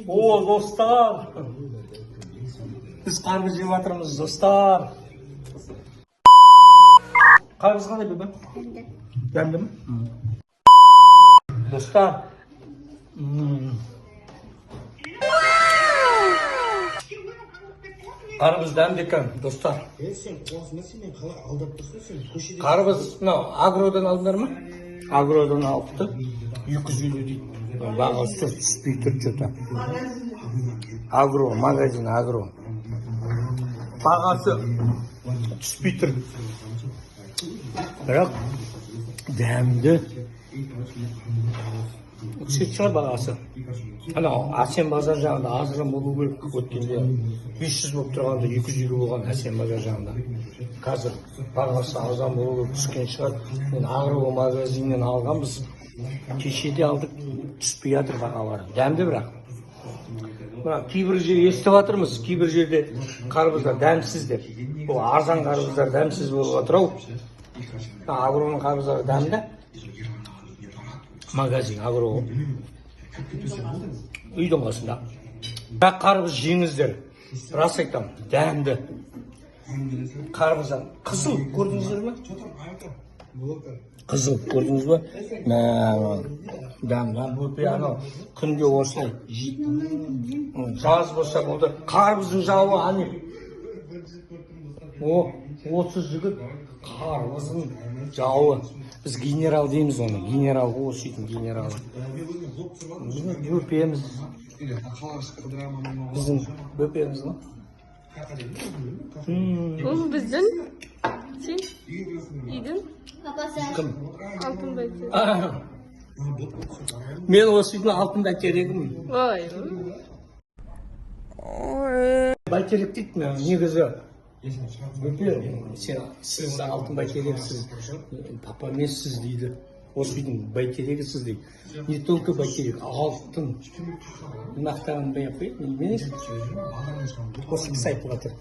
О, достар. Biz qarpız yeb жатырмыз, dostlar. Qarpız qanday bebe? Beğendin mi? Dostlar. Qarpız dәмді екен, достар. Qarpız, агродан алдыңдар ма? Агродан алыпты. 250 дейді. Бағасы түспей тұр что-то. Агро, магазин агро. Бағасы түспей тұр. Бірақ дәмді. Үксет шығар бағасы. Асен базар жағында азырын болу керек өткенде 500 болып тұрғанда 250 болған Асен базар жағында. Қазір бағасы арзан болу керек түскен шығар. Мен агро магазиннен алғанбыз. Кешеде алдық, түспей жатыр бағалары. Дәмді бірақ. Кейбір жер естіп жатырмыз, кейбір жерде қарбыздар дәмсіз деп. Ол арзан қарбыздар дәмсіз болып жатыр ау. Агроның қарбыздары дәмді. Магазин агро. Үйдің қасында. Бірақ қарбыз жеңіздер. Рас айтам, дәмді. Қарбыздар қызыл көрдіңіздер ме? Қызыл көрдіңіз бе? Дәмді. Бөпе анау күнде осылай. Жаз болса болды. Қарбыздың жауы ане. Осы жігіт қарбыздың жауы. Біз генерал дейміз оны. Генерал осыйтын генералы. Біздің бөпеміз. Біздің бөпеміз ма? Ол біздің? Сен? Үйдің? Кім? Алтын бәйтерек. Мен осыйтын алтын бәйтерегім. Ой. Бәйтерек дейді ме? Негізі. Бөпе, сіз алтын бәйтерексіз. Папа емессіз дейді. Осыйтын бәйтерегісіз дейді. Не только бәйтерек, алтын. Нақтағын бәйіп қойып, мен есі? Осы кісі айтып жатыр.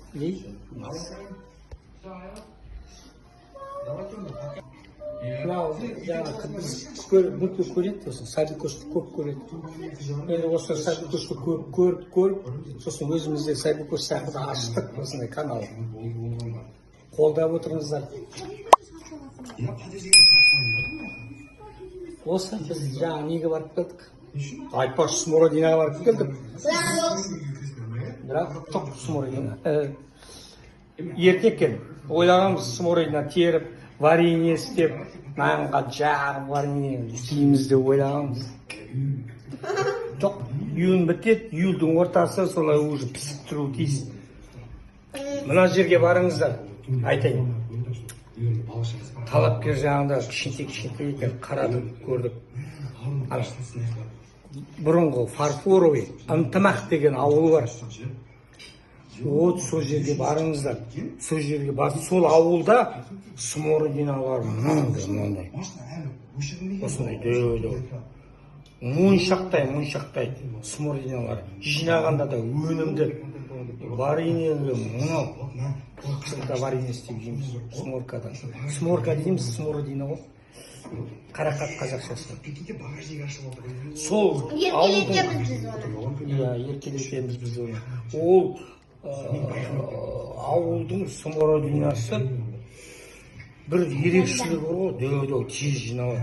Бөпе көреді, садикошты көп көреді. Енді осы садикошты көріп, сосын өзімізде садикош сияқты аштық осындай канал. Қолдап отырыңыздар. Осы біз жаңа неге барып келдік? Айтпаш Смородинаға барып келдік. Бірақ тоқ Смородина. Ертекен ойлағанбыз Смородина теріп, варенье істеп, нанға жағып варенье істейміз деп ойлағанбыз. Жоқ, июнь бітеді, июльдің ортасы солай уже пісіп тұру тиіс. Мына жерге барыңыздар, айтайын. Талапкер жағында кішкентай екен, қарадық, көрдік. Бұрынғы Фарфоровый, Ынтымақ деген ауыл бар. Вот сол жерге барыңыздар. Сол жерге барып, сол ауылда Смородина бар. Мынандай. Осындай дөй-дөй. Мұншақтай Смородиналар. Жинағанда да өнімді. Варенье, мынау. Қысылда варенье істеп жейміз. Сморкадан. Сморка дейміз, Смородина ғой. Қарақат қазақшасы. Сол еркелетеміз біз оны. Ол ауылдың Смородинасы бір ерекшілігі бар ғой, дөй-дөй тез жинауы.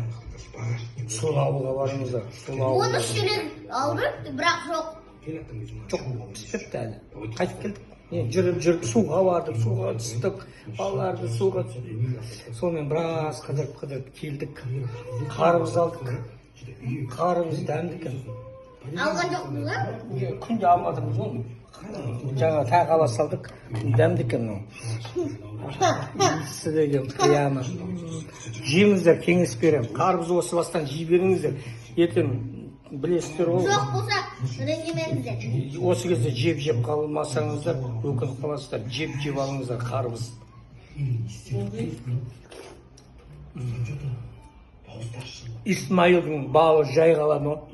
Сол ауылға барыңыздар. Оны шелек алып, бірақ жоқ. Жоқ, піспепті әлі. Қайтып келдік. Жүріп суға бардық, суға түстік, балаларды суға түстік. Сонымен біраз қыдырып келдік. Қарбыз алдық. Қарбыз дәмді екен. Алған жоқпыз ба? Күнде алмадыңыз оны. Жаңа тағала салдық. Дәмді екен ол. Сіздеген қияма. Жеңіздер, кеңес берем. Қарбыз осы бастан жей беріңіздер. Ертең білесіздер ол. Жоқ болса, ренжімеңіздер. Осы кезде жеп қалмасаңыздар, өкініп қаласыздар. Жеп алыңыздар қарбыз. İsmail'in bağı jay kalan o.